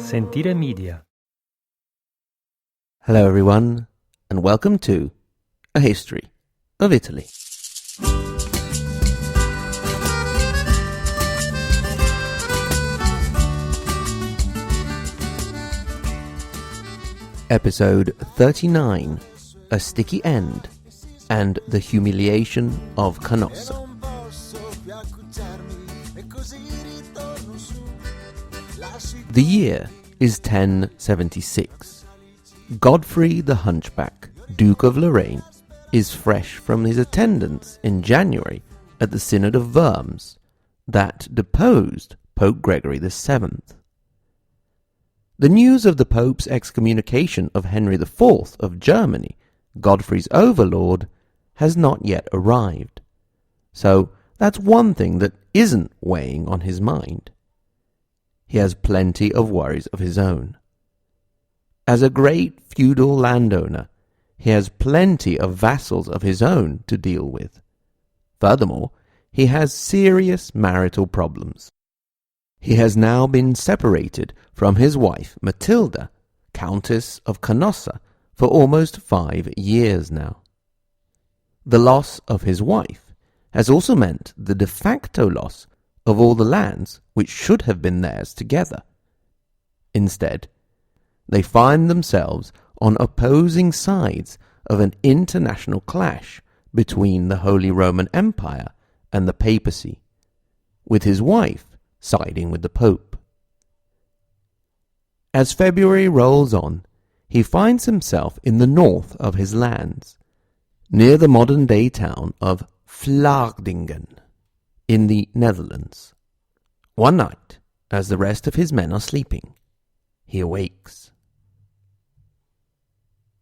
Sentire Media. Hello everyone, and welcome to A History of Italy. Episode 39, A Sticky End, and the Humiliation of Canossa. The year is 1076. Godfrey the Hunchback, Duke of Lorraine, is fresh from his attendance in January at the Synod of Worms that deposed Pope Gregory VII. The news of the Pope's excommunication of Henry IV of Germany, Godfrey's overlord, has not yet arrived. So that's one thing that isn't weighing on his mind. He has plenty of worries of his own. As a great feudal landowner, he has plenty of vassals of his own to deal with. Furthermore, he has serious marital problems. He has now been separated from his wife Matilda, Countess of Canossa, for almost 5 years now. The loss of his wife has also meant the de facto loss of all the lands which should have been theirs together. Instead, they find themselves on opposing sides of an international clash between the Holy Roman Empire and the papacy, with his wife siding with the Pope. As February rolls on, he finds himself in the north of his lands, near the modern-day town of Vlaardingen, in the Netherlands. One night, as the rest of his men are sleeping, he awakes.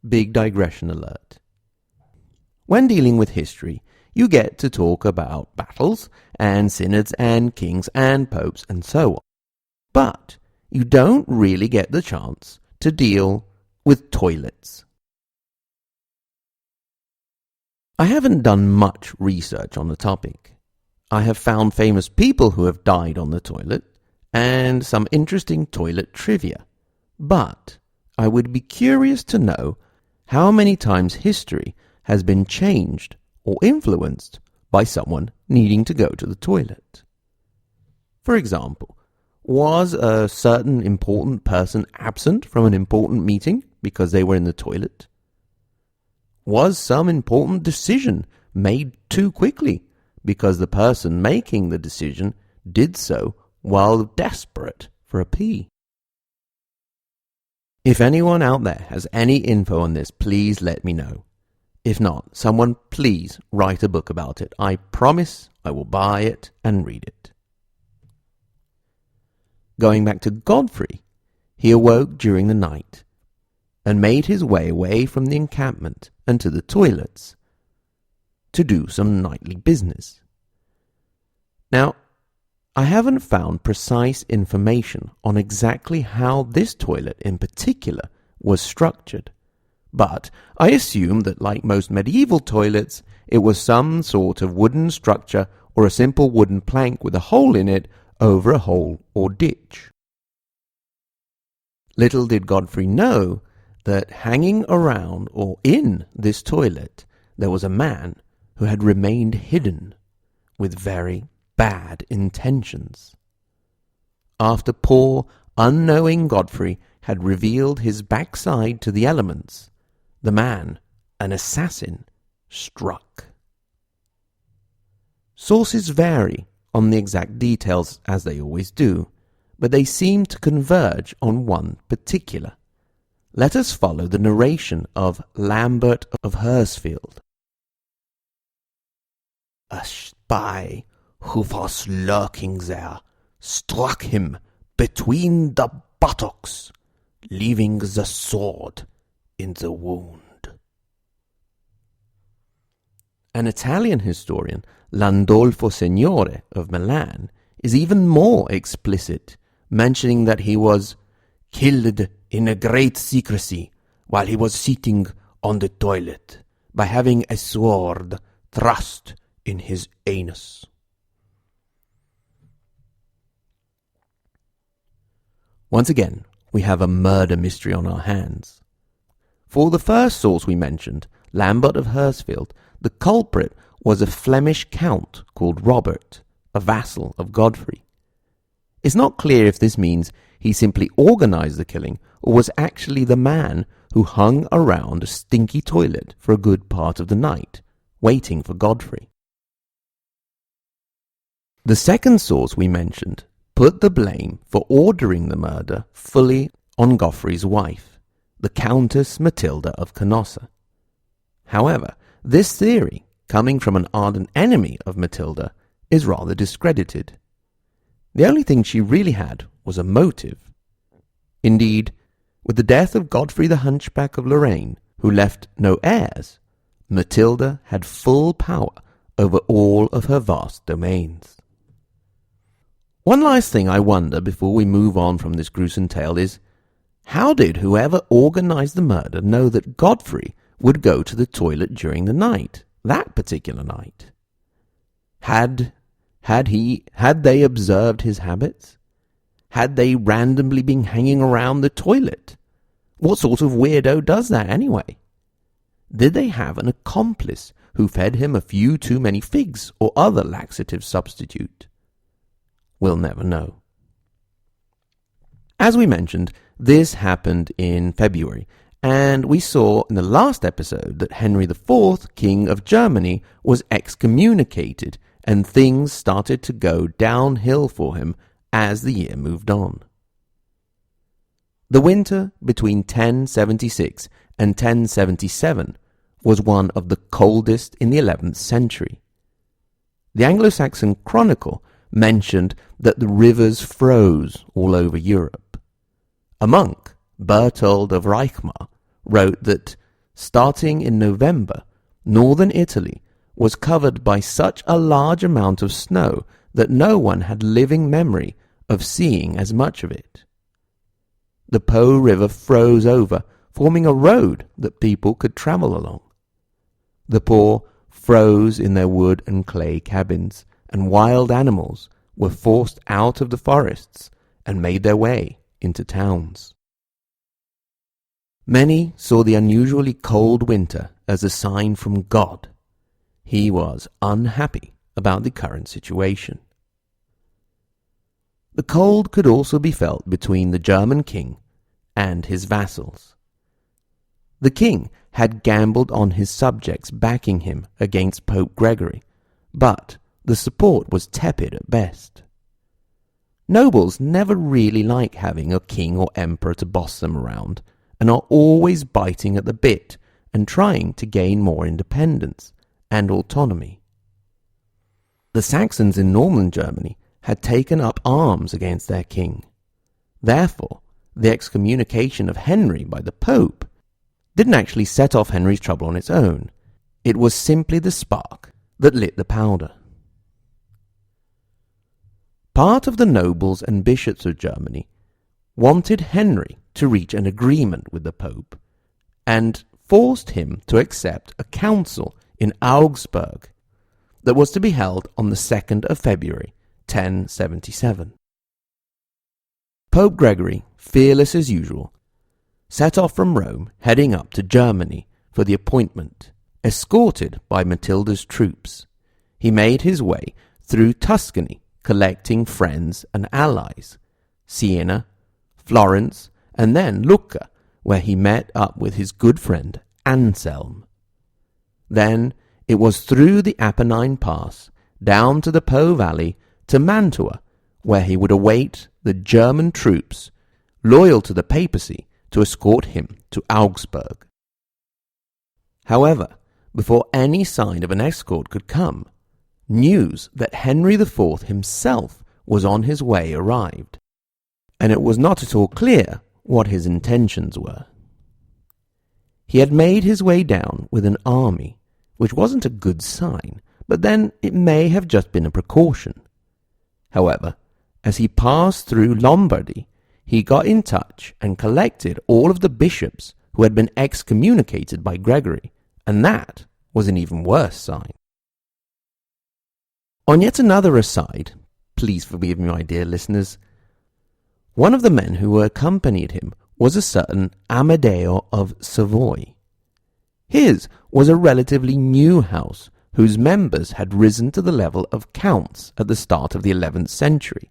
Big digression alert. When dealing with history, you get to talk about battles and synods and kings and popes and so on. But you don't really get the chance to deal with toilets. I haven't done much research on the topic. I have found famous people who have died on the toilet and some interesting toilet trivia. But I would be curious to know how many times history has been changed or influenced by someone needing to go to the toilet. For example, was a certain important person absent from an important meeting because they were in the toilet? Was some important decision made too quickly because the person making the decision did so while desperate for a pee? If anyone out there has any info on this, please let me know. If not, someone please write a book about it. I promise I will buy it and read it. Going back to Godfrey, he awoke during the night and made his way away from the encampment and to the toilets to do some nightly business. Now, I haven't found precise information on exactly how this toilet in particular was structured, but I assume that like most medieval toilets, it was some sort of wooden structure or a simple wooden plank with a hole in it over a hole or ditch. Little did Godfrey know that hanging around or in this toilet there was a man who had remained hidden with very bad intentions. After poor, unknowing Godfrey had revealed his backside to the elements, the man, an assassin, struck. Sources vary on the exact details, as they always do, but they seem to converge on one particular. Let us follow the narration of Lambert of Hersfield. A spy who was lurking there struck him between the buttocks, leaving the sword in the wound. An Italian historian, Landolfo Signore of Milan, is even more explicit, mentioning that he was killed in a great secrecy while he was sitting on the toilet by having a sword thrust in his anus. Once again, we have a murder mystery on our hands. For the first source we mentioned, Lambert of Hersfield, the culprit was a Flemish count called Robert, a vassal of Godfrey. It's not clear if this means he simply organized the killing or was actually the man who hung around a stinky toilet for a good part of the night, waiting for Godfrey. The second source we mentioned put the blame for ordering the murder fully on Godfrey's wife, the Countess Matilda of Canossa. However, this theory, coming from an ardent enemy of Matilda, is rather discredited. The only thing she really had was a motive. Indeed, with the death of Godfrey the Hunchback of Lorraine, who left no heirs, Matilda had full power over all of her vast domains. One last thing I wonder before we move on from this gruesome tale is, how did whoever organized the murder know that Godfrey would go to the toilet during the night, that particular night? Had they observed his habits? Had they randomly been hanging around the toilet? What sort of weirdo does that anyway? Did they have an accomplice who fed him a few too many figs or other laxative substitute? We'll never know. As we mentioned, this happened in February, and we saw in the last episode that Henry IV, King of Germany, was excommunicated, and things started to go downhill for him as the year moved on. The winter between 1076 and 1077 was one of the coldest in the 11th century. The Anglo-Saxon Chronicle mentioned that the rivers froze all over Europe. A monk, Berthold of Reichmar, wrote that, starting in November, northern Italy was covered by such a large amount of snow that no one had living memory of seeing as much of it. The Po River froze over, forming a road that people could travel along. The poor froze in their wood and clay cabins, and wild animals were forced out of the forests and made their way into towns. Many saw the unusually cold winter as a sign from God. He was unhappy about the current situation. The cold could also be felt between the German king and his vassals. The king had gambled on his subjects backing him against Pope Gregory, but the support was tepid at best. Nobles never really like having a king or emperor to boss them around, and are always biting at the bit and trying to gain more independence and autonomy. The Saxons in Northern Germany had taken up arms against their king. Therefore, the excommunication of Henry by the Pope didn't actually set off Henry's trouble on its own. It was simply the spark that lit the powder. Part of the nobles and bishops of Germany wanted Henry to reach an agreement with the Pope and forced him to accept a council in Augsburg that was to be held on the 2nd of February, 1077. Pope Gregory, fearless as usual, set off from Rome, heading up to Germany for the appointment. Escorted by Matilda's troops, he made his way through Tuscany, collecting friends and allies, Siena, Florence, and then Lucca, where he met up with his good friend Anselm. Then it was through the Apennine Pass, down to the Po Valley, to Mantua, where he would await the German troops, loyal to the papacy, to escort him to Augsburg. However, before any sign of an escort could come, news that Henry IV himself was on his way arrived, and it was not at all clear what his intentions were. He had made his way down with an army, which wasn't a good sign, but then it may have just been a precaution. However, as he passed through Lombardy, he got in touch and collected all of the bishops who had been excommunicated by Gregory, and that was an even worse sign. On yet another aside, please forgive me, my dear listeners, One of the men who accompanied him was a certain Amadeo of Savoy. His was a relatively new house whose members had risen to the level of counts at the start of the 11th century.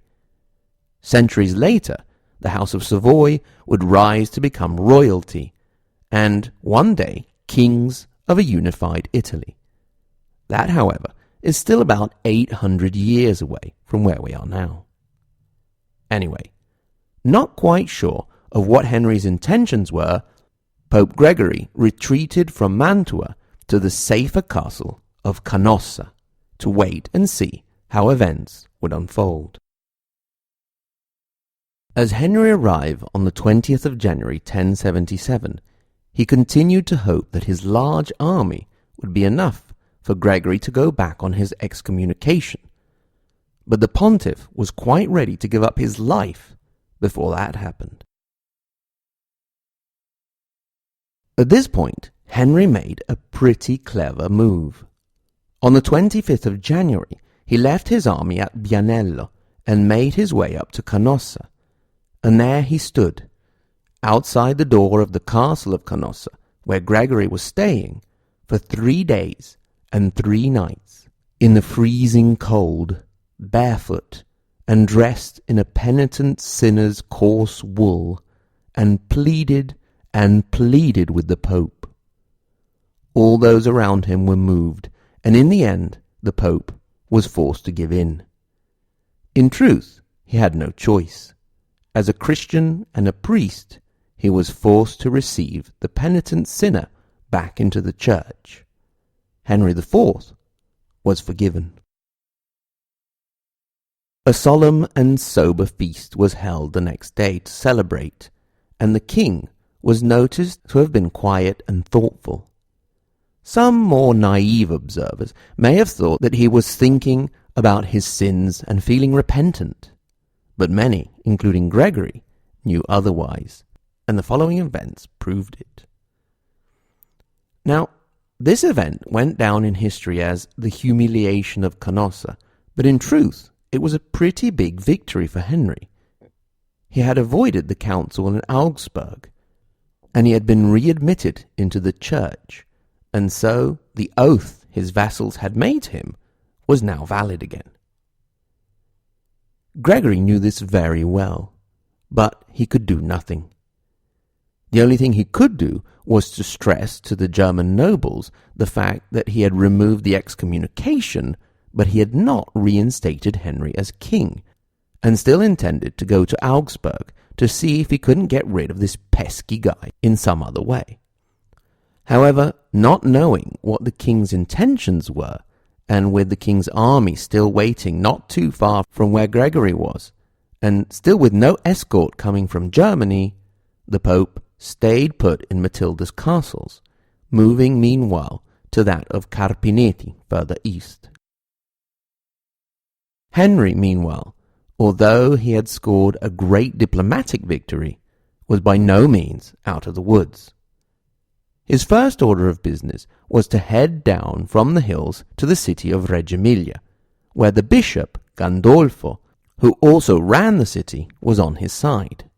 Centuries later, the House of Savoy would rise to become royalty, and one day kings of a unified Italy. That, however, is still about 800 years away from where we are now. Anyway, not quite sure of what Henry's intentions were, Pope Gregory retreated from Mantua to the safer castle of Canossa to wait and see how events would unfold. As Henry arrived on the 20th of January 1077, he continued to hope that his large army would be enough for Gregory to go back on his excommunication. But the pontiff was quite ready to give up his life before that happened. At this point, Henry made a pretty clever move. On the 25th of January, he left his army at Bianello and made his way up to Canossa. And there he stood, outside the door of the castle of Canossa, where Gregory was staying, for 3 days and 3 nights, in the freezing cold, barefoot, and dressed in a penitent sinner's coarse wool, and pleaded with the Pope. All those around him were moved, and in the end the Pope was forced to give in. In truth, he had no choice. As a Christian and a priest, he was forced to receive the penitent sinner back into the church. Henry IV was forgiven. A solemn and sober feast was held the next day to celebrate, and the king was noticed to have been quiet and thoughtful. Some more naive observers may have thought that he was thinking about his sins and feeling repentant, but many, including Gregory, knew otherwise, and the following events proved it. Now, this event went down in history as the humiliation of Canossa, but in truth it was a pretty big victory for Henry. He had avoided the council in Augsburg, and he had been readmitted into the church, and so the oath his vassals had made to him was now valid again. Gregory knew this very well, but he could do nothing. The only thing he could do was to stress to the German nobles the fact that he had removed the excommunication, but he had not reinstated Henry as king, and still intended to go to Augsburg to see if he couldn't get rid of this pesky guy in some other way. However, not knowing what the king's intentions were, and with the king's army still waiting not too far from where Gregory was, and still with no escort coming from Germany, the Pope stayed put in Matilda's castles, moving meanwhile to that of Carpinetti further east. Henry, meanwhile, although he had scored a great diplomatic victory, was by no means out of the woods. His first order of business was to head down from the hills to the city of Reggio Emilia, where the bishop, Gandolfo, who also ran the city, was on his side.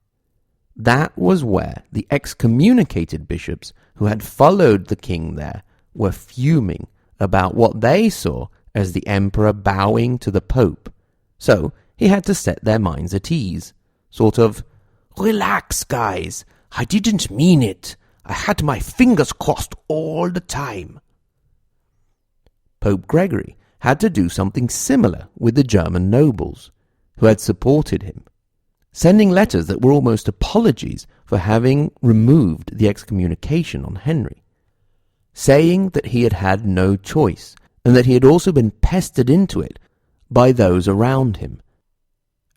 That was where the excommunicated bishops who had followed the king there were fuming about what they saw as the emperor bowing to the Pope, so he had to set their minds at ease. Sort of, "Relax, guys, I didn't mean it. I had my fingers crossed all the time." Pope Gregory had to do something similar with the German nobles, who had supported him, sending letters that were almost apologies for having removed the excommunication on Henry, saying that he had had no choice, and that he had also been pestered into it by those around him,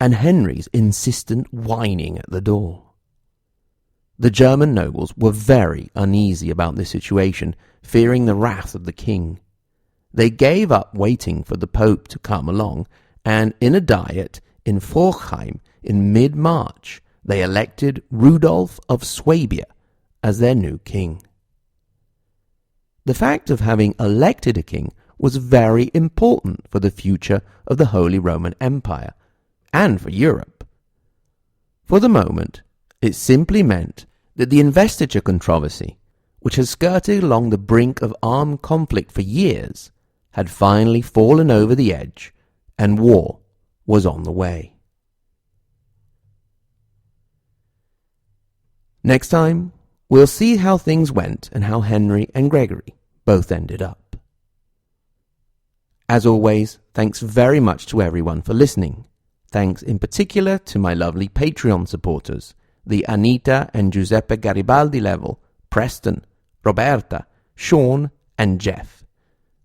and Henry's insistent whining at the door. The German nobles were very uneasy about this situation, fearing the wrath of the king. They gave up waiting for the Pope to come along, and in a diet in Forchheim in mid-March, they elected Rudolf of Swabia as their new king. The fact of having elected a king was very important for the future of the Holy Roman Empire, and for Europe. For the moment, it simply meant that the investiture controversy, which has skirted along the brink of armed conflict for years, had finally fallen over the edge, and war was on the way. Next time, we'll see how things went and how Henry and Gregory both ended up. As always, thanks very much to everyone for listening. Thanks in particular to my lovely Patreon supporters, the Anita and Giuseppe Garibaldi level, Preston, Roberta, Sean and Jeff.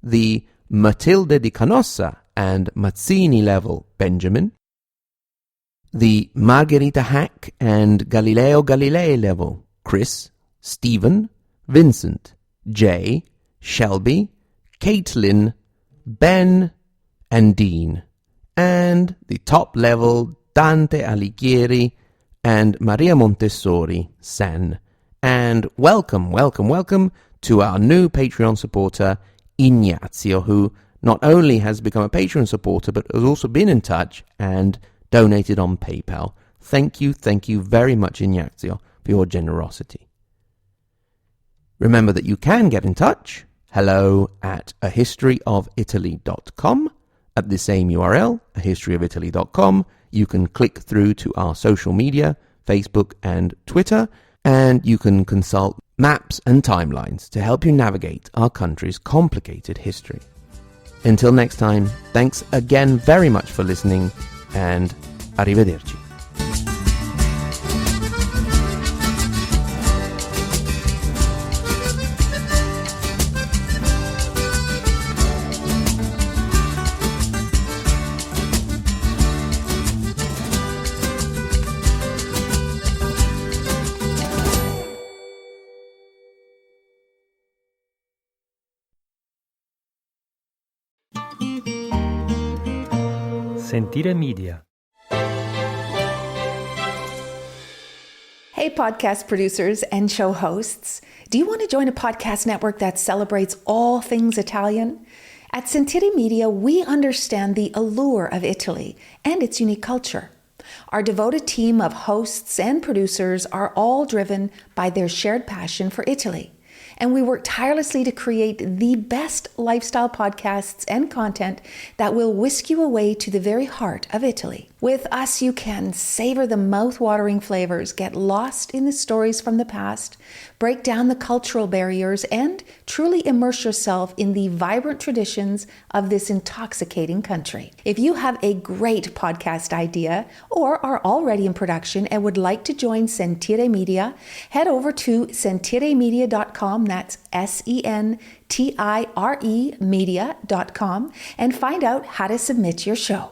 The Matilde di Canossa and Mazzini level, Benjamin. The Margherita Hack and Galileo Galilei level, Chris, Stephen, Vincent, Jay, Shelby, Caitlin, Ben and Dean. And the top level, Dante Alighieri and Maria Montessori, Sen. And welcome to our new Patreon supporter, Ignazio, who not only has become a Patreon supporter, but has also been in touch and donated on PayPal. Thank you very much, Ignazio, for your generosity. Remember that you can get in touch. hello@ahistoryofitaly.com. At the same URL, ahistoryofitaly.com, you can click through to our social media, Facebook and Twitter, and you can consult maps and timelines to help you navigate our country's complicated history. Until next time, thanks again very much for listening, and arrivederci. Sentire Media. Hey, podcast producers and show hosts. Do you want to join a podcast network that celebrates all things Italian? At Sentire Media, we understand the allure of Italy and its unique culture. Our devoted team of hosts and producers are all driven by their shared passion for Italy. And we work tirelessly to create the best lifestyle podcasts and content that will whisk you away to the very heart of Italy. With us, you can savor the mouth-watering flavors, get lost in the stories from the past, break down the cultural barriers, and truly immerse yourself in the vibrant traditions of this intoxicating country. If you have a great podcast idea or are already in production and would like to join Sentire Media, head over to sentiremedia.com, that's SENTIRE media.com, and find out how to submit your show.